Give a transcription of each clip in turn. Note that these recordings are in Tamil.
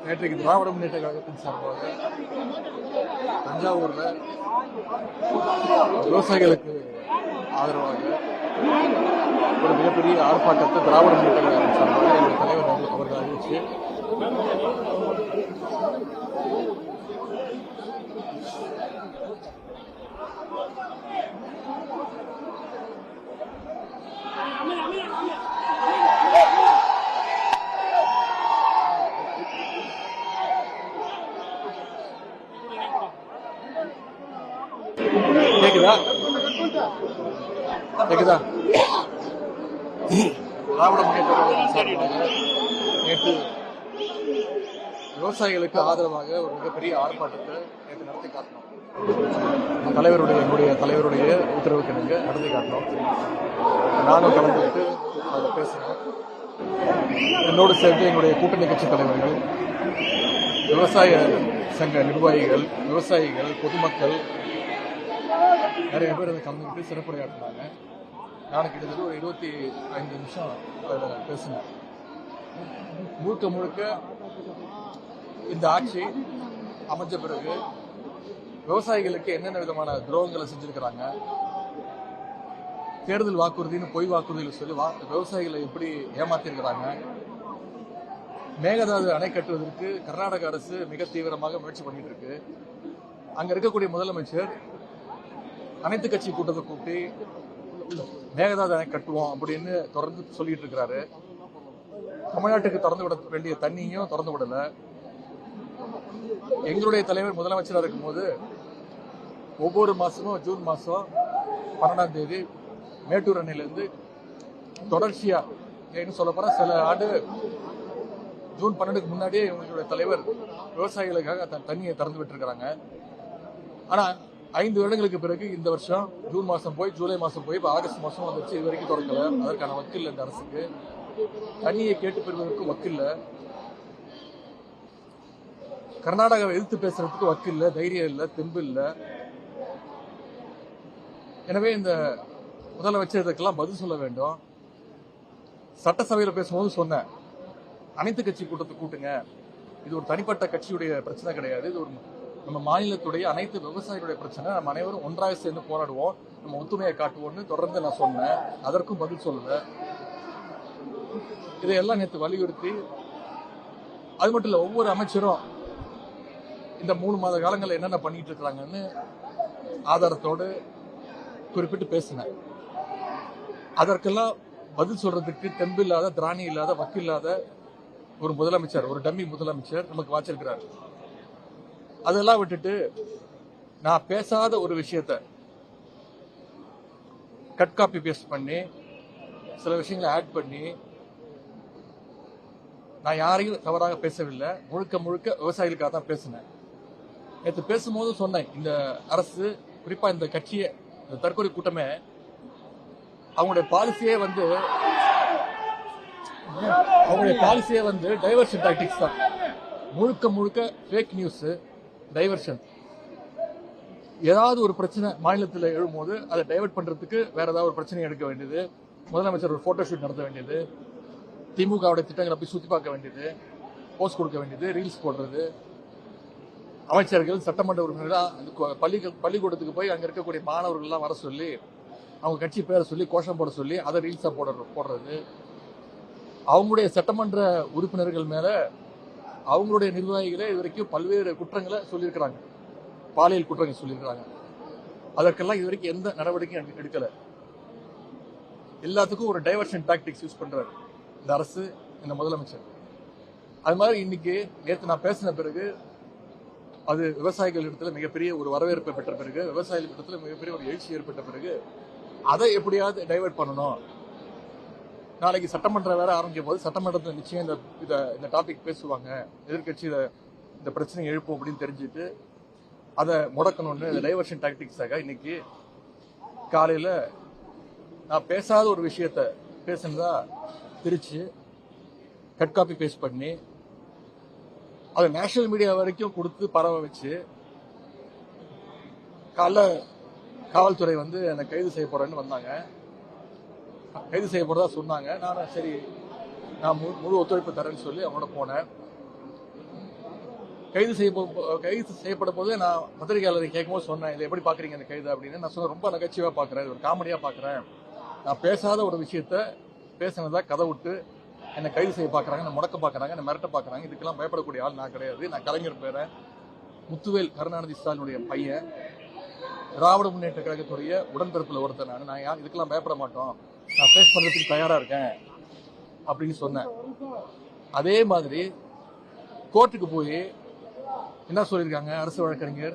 நேற்றைக்கு திராவிட முன்னேற்ற கழகத்தின் சார்பாக தஞ்சாவூர்ல விவசாயிகளுக்கு ஆதரவாக ஒரு மிகப்பெரிய ஆர்ப்பாட்டத்தை திராவிட முன்னேற்ற கழகத்தின் சார்பாக எங்கள் தலைவர் அவர்கள் அறிவிச்சு கேக்குதா கேக்குதா திராவிட முன்னேற்ற கழகத்தின் சார்பாக நேற்று விவசாயிகளுக்கு ஆதரவாக ஒரு மிகப்பெரிய ஆர்ப்பாட்டத்தை நேற்று நடத்தி காட்டினோம். என்னுடைய தலைவருடைய உத்தரவுக்கு நீங்க நடத்தி காட்டினோம். நானும் கலந்துக்கிட்டு அதில் பேசினேன். என்னோடு சேர்ந்து எங்களுடைய கூட்டணி கட்சி தலைவர்கள், விவசாய சங்க நிர்வாகிகள், விவசாயிகள், பொதுமக்கள் நிறைய பேர் அதை கலந்துக்கிட்டு சிறப்புரையாற்றினாங்க. நான் கிட்டத்தட்ட ஒரு 25 நிமிஷம் அதில் பேசினேன். முழுக்க முழுக்க இந்த ஆட்சி அமைஞ்ச பிறகு விவசாயிகளுக்கு என்னென்ன விதமான துரோகங்களை செஞ்சிருக்கிறாங்க, தேர்தல் வாக்குறுதின்னு பொய் வாக்குறுதியில் சொல்லி விவசாயிகளை எப்படி ஏமாத்திருக்கிறாங்க, மேகதாது அணை கட்டுவதற்கு கர்நாடக அரசு மிக தீவிரமாக முயற்சி பண்ணிட்டு இருக்கு. அங்க இருக்கக்கூடிய முதலமைச்சர் அனைத்து கட்சி கூட்டத்தை கூட்டி மேகதாது அணை கட்டுவோம் அப்படின்னு தொடர்ந்து சொல்லிட்டு இருக்கிறாரு. தமிழ்நாட்டுக்கு திறந்து விட வேண்டிய தண்ணியும் திறந்து விடல. எங்களுடைய தலைவர் முதலமைச்சராக இருக்கும் போது ஒவ்வொரு மாசமும் ஜூன் மாசம் 12ஆம் தேதி மேட்டூர் அணையிலிருந்து தொடர்ச்சியா சொல்ல போனா சில ஆண்டு ஜூன் 12க்கு முன்னாடியே எங்களுடைய தலைவர் விவசாயிகளுக்காக தண்ணியை திறந்து விட்டு இருக்கிறாங்க. ஆனா 5 வருடங்களுக்கு பிறகு இந்த வருஷம் ஜூன் மாசம் போய் ஜூலை மாசம் போய் இப்ப ஆகஸ்ட் மாசம் வந்துச்சு. இது வரைக்கும் தொடங்கல. அதற்கான வக்கில்லை. இந்த அரசுக்கு தண்ணியை கேட்டு பெறுவதற்கு வக்கில்லை. கர்நாடகாவை எதிர்த்து பேசுறதுக்கு வக்கில்லை, தைரியம் இல்லை, தெம்பு இல்லை. எனவே இந்த முதலமைச்சர் இதுக்கெல்லாம் பதில் சொல்ல வேண்டும். சட்டசபையில் பேசும்போது சொன்னேன், அனைத்து கட்சி கூட்டத்தை கூட்டுங்க. இது ஒரு தனிப்பட்ட கட்சியுடைய பிரச்சனை கிடையாது. இது ஒரு நம்ம மாநிலத்துடைய அனைத்து விவசாயிகளுடைய பிரச்சனை. நம்ம அனைவரும் ஒன்றாக சேர்ந்து போராடுவோம், நம்ம ஒத்துமையை காட்டுவோம்னு தொடர்ந்து நான் சொன்னேன். அதற்கும் பதில் சொல்லல. இதையெல்லாம் நேற்று வலியுறுத்தி, அது மட்டும் இல்ல, ஒவ்வொரு அமைச்சரும் இந்த 3 மாத காலங்களில் என்னென்ன பண்ணிட்டு இருக்கிறாங்கன்னு ஆதாரத்தோடு குறிப்பிட்டு பேசினேன். அதற்கெல்லாம் பதில் சொல்றதுக்கு தெம்பு இல்லாத, திராணி இல்லாத, வக்கில்லாத ஒரு முதலமைச்சர், ஒரு டம்மி முதலமைச்சர் நமக்கு வாச்சிருக்கிறார். அதெல்லாம் விட்டுட்டு நான் பேசாத ஒரு விஷயத்த கட் காப்பி பேஸ்ட் பண்ணி சில விஷயங்களை ஆட் பண்ணி, நான் யாரையும் தவறாக பேசவில்லை. முழுக்க முழுக்க விவசாயிகளுக்காக தான் பேசினேன். நேற்று பேசும்போது சொன்னேன், இந்த அரசு, குறிப்பா இந்த கட்சியை, இந்த தற்கொலை கூட்டமே அவங்களுடைய பாலிசியே வந்து டைவர்ஷன் டாக்டிக்ஸ் தான். முழுக்க முழுக்க ஃபேக் நியூஸ், டைவர்ஷன். ஏதாவது ஒரு பிரச்சனை மாநிலத்தில் எழும்போது அதை டைவர்ட் பண்றதுக்கு வேற ஏதாவது ஒரு பிரச்சனை எடுக்க வேண்டியது, முதலமைச்சர் ஒரு போட்டோ ஷூட் நடத்த வேண்டியது, திமுகவுடைய திட்டங்களை போய் சுத்தி பார்க்க வேண்டியது, போஸ்ட் கொடுக்க வேண்டியது, ரீல்ஸ் போடுறது, அமைச்சர்கள், சட்டமன்ற உறுப்பினர்கள் பள்ளிக்கூடத்துக்கு போய் அங்க இருக்கக்கூடிய மாணவர்கள் எல்லாம் வர சொல்லி அவங்க கட்சி பேரை சொல்லி கோஷம் போட சொல்லி அதை ரீல்ஸா போடுறது, அவங்களுடைய சட்டமன்ற உறுப்பினர்கள் மேல அவங்களுடைய நிர்வாகிகளே இதுவரைக்கும் பல்வேறு குற்றங்களை சொல்லியிருக்கிறாங்க, பாலியல் குற்றங்கள் சொல்லியிருக்கிறாங்க. அதற்கெல்லாம் இதுவரைக்கும் எந்த நடவடிக்கையும் எடுக்கல. எல்லாத்துக்கும் ஒரு டைவர்ஷன் டாக்டிக்ஸ் யூஸ் பண்றாரு இந்த அரசு, இந்த முதலமைச்சர். அது மாதிரி இன்னைக்கு நேற்று நான் பேசின பிறகு அது விவசாயிகள் இடத்துல மிகப்பெரிய ஒரு வரவேற்பை பெற்ற பிறகு, விவசாயிகள் இடத்துல மிகப்பெரிய ஒரு எழுச்சி ஏற்பட்ட பிறகு அதை எப்படியாவது டைவர்ட் பண்ணணும். நாளைக்கு சட்டமன்றம் வேற ஆரம்பிக்கும் போது சட்டமன்றத்தில் நிச்சயம் இந்த டாபிக் பேசுவாங்க, எதிர்கட்சி இந்த பிரச்சனை எழுப்போம் அப்படின்னு தெரிஞ்சுட்டு அதை முடக்கணும்னு டைவர்ஷன் டாக்டிக்ஸாக இன்னைக்கு காலையில நான் பேசாத ஒரு விஷயத்த பேசுனதா பிரிச்சு கட் காப்பி பேஸ்ட் பண்ணி அதை நேஷனல் மீடியா வரைக்கும் கொடுத்து பரவ வச்சு காவல்துறை வந்து என்னை கைது செய்ய போறேன்னு வந்தாங்க. கைது செய்ய போறதா சொன்னாங்க. நானும் சரி, நான் முழு ஒத்துழைப்பு தரேன்னு சொல்லி அவனோட போனேன். கைது செய்யப்படும் போது நான் பத்திரிகையாளரை கேட்கும்போது சொன்னேன், இதை எப்படி பாக்குறீங்க இந்த கைது அப்படின்னு. நான் சொன்னேன், ரொம்ப நகைச்சுவா பாக்குறேன், ஒரு காமெடியா பாக்குறேன். நான் பேசாத ஒரு விஷயத்த பேசினதா கதை விட்டு என்னை கைது செய்ய பாக்குறாங்க, என்னை முடக்க பாக்குறாங்க, என்னை மிரட்ட பாக்குறாங்க. இதுக்கெல்லாம் பயப்படக்கூடிய ஆள் நான் கிடையாது. நான் கலைஞர் பேரன், முத்துவேல் கருணாநிதி ஸ்டாலினுடைய பையன், திராவிட முன்னேற்ற கழகத்துடைய உடன்பிறப்புல ஒருத்தர் நான் யார் இதுக்கெல்லாம் பயப்பட மாட்டோம், நான் ஃபேஸ் பண்றதுக்கு தயாரா இருக்கேன் அப்படின்னு சொன்னேன். அதே மாதிரி கோர்ட்டுக்கு போய் என்ன சொல்லியிருக்காங்க அரசு வழக்கறிஞர்,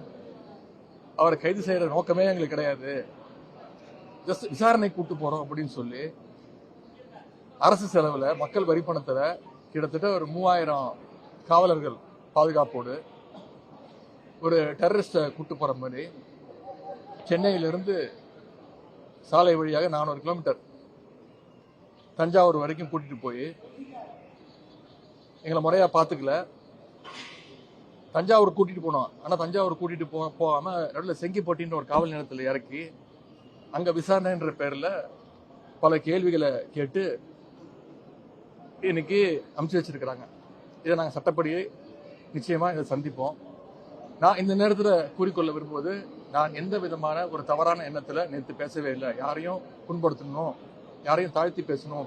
அவரை கைது செய்யற நோக்கமே எங்களுக்கு கிடையாது, ஜஸ்ட் விசாரணை கூட்டு போறோம் அப்படின்னு சொல்லி அரசு செலவுல மக்கள் வரி பணத்துல கிட்டத்தட்ட ஒரு 3000 காவலர்கள் பாதுகாப்போடு ஒரு டெரரிஸ்ட கூட்டு போற மாதிரி சென்னையிலிருந்து சாலை வழியாக 400 கிலோமீட்டர் தஞ்சாவூர் வரைக்கும் கூட்டிட்டு போய் எங்களை முறையா பாத்துக்கல. தஞ்சாவூர் கூட்டிட்டு போனோம், ஆனா தஞ்சாவூர் கூட்டிட்டு போகாம நடுவில் செங்கிப்பட்டின்ற ஒரு காவல் நிலையத்தில் இறக்கி அங்க விசாரணைன்ற பேர்ல பல கேள்விகளை கேட்டு இன்னைக்கு அமுச்சு வச்சிருக்கிறாங்க. இதை நாங்கள் சட்டப்படி நிச்சயமா இதை சந்திப்போம். நான் இந்த நேரத்தில் கூறிக்கொள்ள விரும்புவது, நான் எந்த விதமான ஒரு தவறான எண்ணத்துல நேற்று பேசவே இல்லை. யாரையும் புண்படுத்தணும், யாரையும் தாழ்த்தி பேசணும்,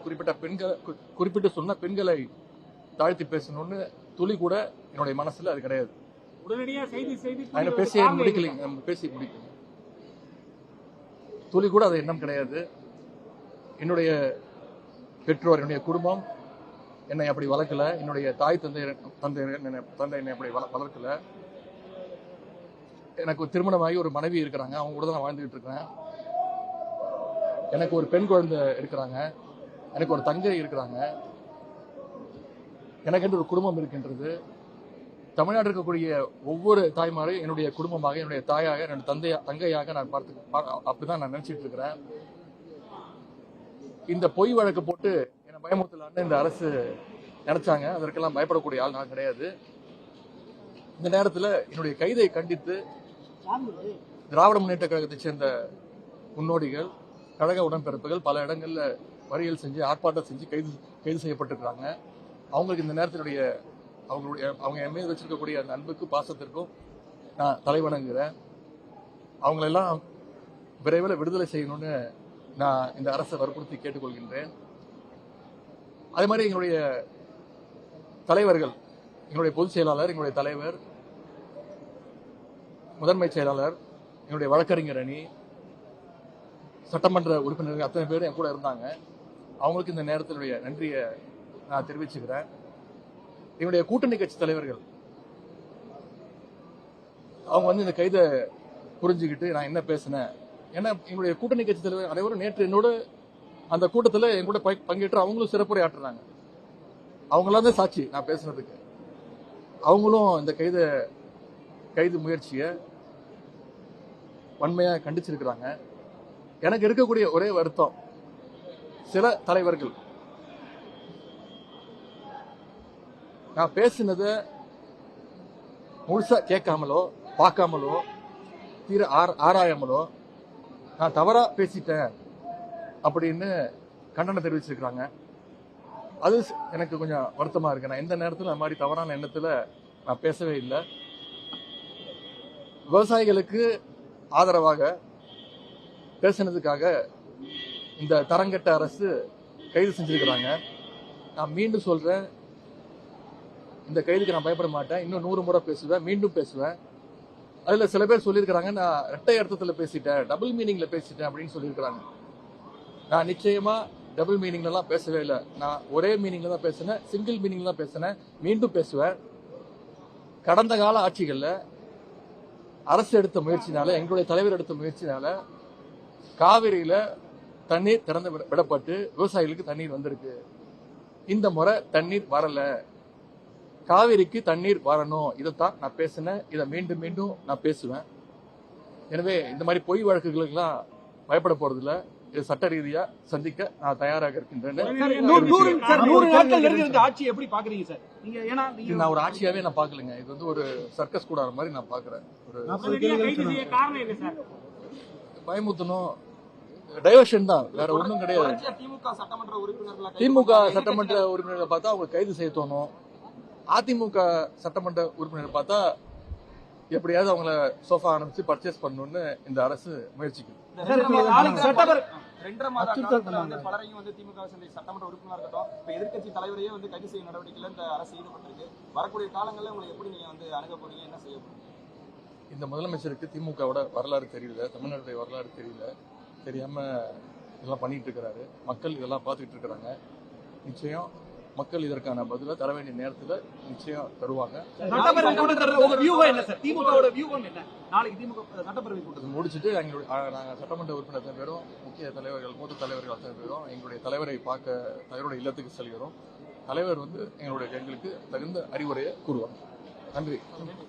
குறிப்பிட்டு சொன்ன பெண்களை தாழ்த்தி பேசணும்னு துளி கூட என்னுடைய மனசுல அது கிடையாது. உடனடியா பேசி முடிக்கல, துளி கூட அது எண்ணம் கிடையாது. என்னுடைய பெற்றோர், என்னுடைய குடும்பம் என்னை அப்படி வளர்க்கல, என்னுடைய தாய் தந்தை என்னை அப்படி வளர்க்கல. எனக்கு ஒரு திருமணமாகி ஒரு மனைவி இருக்கிறாங்க, அவங்க கூட தான் நான் வாழ்ந்துகிட்டு இருக்கிறேன். எனக்கு ஒரு பெண் குழந்தை இருக்கிறாங்க, எனக்கு ஒரு தங்கை இருக்கிறாங்க, எனக்கு என்று ஒரு குடும்பம் இருக்கின்றது. தமிழ்நாடு இருக்கக்கூடிய ஒவ்வொரு தாய்மாரையும் என்னுடைய குடும்பமாக, என்னுடைய தாயாக, என்னுடைய தங்கையாக நான் அப்படிதான் நான் நினைச்சிட்டு இருக்கிறேன். இந்த பொய் வழக்கு போட்டு என்னை பயமுறுத்தலான்னு இந்த அரசு நினைச்சாங்க. அதற்கெல்லாம் பயப்படக்கூடிய ஆள் நான் கிடையாது. இந்த நேரத்தில் என்னுடைய கைதை கண்டித்து திராவிட முன்னேற்ற கழகத்தை சேர்ந்த முன்னோடிகள், கழக உடன்பிறப்புகள் பல இடங்கள்ல மறியல் செஞ்சு ஆர்ப்பாட்டம் செஞ்சு கைது செய்யப்பட்டிருக்கிறாங்க. அவங்களுக்கு இந்த நேரத்தினுடைய அவங்க என் மீது வச்சிருக்கக்கூடிய அந்த அன்புக்கும் பாசத்திற்கும் நான் தலைவணங்குகிறேன். அவங்களெல்லாம் விரைவில் விடுதலை செய்யணும்னு நான் இந்த அரசை வற்புறுத்தி கேட்டுக்கொள்கின்றேன். அதே மாதிரி எங்களுடைய தலைவர்கள், எங்களுடைய பொதுச் செயலாளர், எங்களுடைய தலைவர், முதன்மை செயலாளர், எங்களுடைய வழக்கறிஞர் அணி, சட்டமன்ற உறுப்பினர்கள் அத்தனை பேர் என் கூட இருந்தாங்க. அவங்களுக்கு இந்த நேரத்தினுடைய நன்றியை நான் தெரிவிச்சுக்கிறேன். என்னுடைய கூட்டணி கட்சி தலைவர்கள் அவங்க இந்த கைதை புரிஞ்சுக்கிட்டு நான் என்ன பேசினேன், ஏன்னா எங்களுடைய கூட்டணி கட்சி தலைவர் அனைவரும் நேற்று என்னோட அந்த கூட்டத்தில் என் கூட பங்கேற்று அவங்களும் சிறப்புரை ஆற்றுறாங்க. அவங்களாம் தான் சாட்சி நான் பேசுனதுக்கு. அவங்களும் இந்த கைது முயற்சியை வன்மையாக கண்டிச்சிருக்கிறாங்க. எனக்கு இருக்கக்கூடிய ஒரே வருத்தம், சில தலைவர்கள் நான் பேசினத முழுசா கேட்காமலோ பார்க்காமலோ ஆராயாமலோ நான் தவறா பேசிட்டேன் அப்படின்னு கண்டனம் தெரிவிச்சிருக்கிறாங்க. அது எனக்கு கொஞ்சம் வருத்தமா இருக்கு. நான் எந்த நேரத்தில் அந்த மாதிரி தவறான எண்ணத்துல நான் பேசவே இல்லை. விவசாயிகளுக்கு ஆதரவாக பேசினதுக்காக இந்த தரங்கட்ட அரசு கைது செஞ்சிருக்கிறாங்க. நான் மீண்டும் சொல்றேன், இந்த கைதுக்கு நான் பயப்பட மாட்டேன். இன்னும் 100 முறை பேசுவேன், மீண்டும் பேசுவேன். அதுல சில பேர் சொல்லியிருக்கிறாங்க, நான் இரட்டை அர்த்தத்துல பேசிட்டேன், டபுள் மீனிங்ல பேசிட்டேன் அப்படின்னு சொல்லியிருக்கிறாங்க. நான் நிச்சயமா டபுள் மீனிங்ல எல்லாம் பேசவே இல்லை. நான் ஒரே மீனிங்ல தான் பேசினேன், சிங்கிள் மீனிங்ல தான் பேசினேன், மீண்டும் பேசுவேன். கடந்த கால ஆட்சிகள்ல அரசு எடுத்த முயற்சினால, எங்களுடைய தலைவர் எடுத்த முயற்சினால காவிரியில தண்ணீர் திறந்து விடப்பட்டு விவசாயிகளுக்கு தண்ணீர் வந்திருக்கு. இந்த முறை தண்ணீர் வரல, காவிரிக்கு தண்ணீர் வரணும். இதைத்தான் நான் பேசினேன், இதை மீண்டும் மீண்டும் நான் பேசுவேன். எனவே இந்த மாதிரி பொய் வழக்குகளுக்கெல்லாம் பயப்பட போறதில்ல. இது சட்ட ரீதியா சந்திக்க நான் தயாராக இருக்கின்றேன். நான் ஒரு ஆட்சியாவே நான் பாக்கலங்க. இது வந்து ஒரு சர்க்கஸ் கூடாத மாதிரி நான் பாக்குறேன். பயமுத்தணும், டைவர்ஷன் தான், வேற ஒன்றும் கிடையாது. திமுக சட்டமன்ற உறுப்பினர்களை பார்த்தா அவங்க கைது செய்ய தோணும். அதிமுக சட்டமன்ற உறுப்பினர் பார்த்தா எப்படியாவது அவங்கள சோஃபா அனுப்பிச்சு பர்ச்சேஸ் பண்ணணும்னு இந்த அரசு முயற்சிக்குது. 2.5 மாத காலத்துல பலரையும் திமுக சட்டமன்ற உறுப்பினர் இருக்கட்டும், இப்ப எதிர்க்கட்சி தலைவரையே கைது செய்யும் நடவடிக்கையில இந்த அரசு ஈடுபட்டிருக்கு. வரக்கூடிய காலங்களில் உங்களை எப்படி நீங்க அணுக போறீங்க, என்ன செய்ய போறீங்க? இந்த முதலமைச்சருக்கு திமுகவோட வரலாறு தெரியல, தமிழ்நாட்டுடைய வரலாறு தெரியல, தெரியாம இதெல்லாம் பண்ணிட்டு இருக்கிறாரு. மக்கள் இதெல்லாம் பார்த்துட்டு இருக்கிறாங்க. நிச்சயம் மக்கள் இதற்கான பதில தர வேண்டிய நேரத்துல நிச்சயம் தருவாங்க. முடிச்சுட்டு நாங்க சட்டமன்ற உறுப்பினர் அத்தனை பேரும், முக்கிய தலைவர்கள், மூத்த தலைவர்கள் அத்தனை பேரும் எங்களுடைய தலைவரை பார்க்க தலைவருடைய இல்லத்துக்கு செல்கிறோம். தலைவர் எங்களுக்கு தகுந்த அறிவுரையை கூறுவாங்க. நன்றி.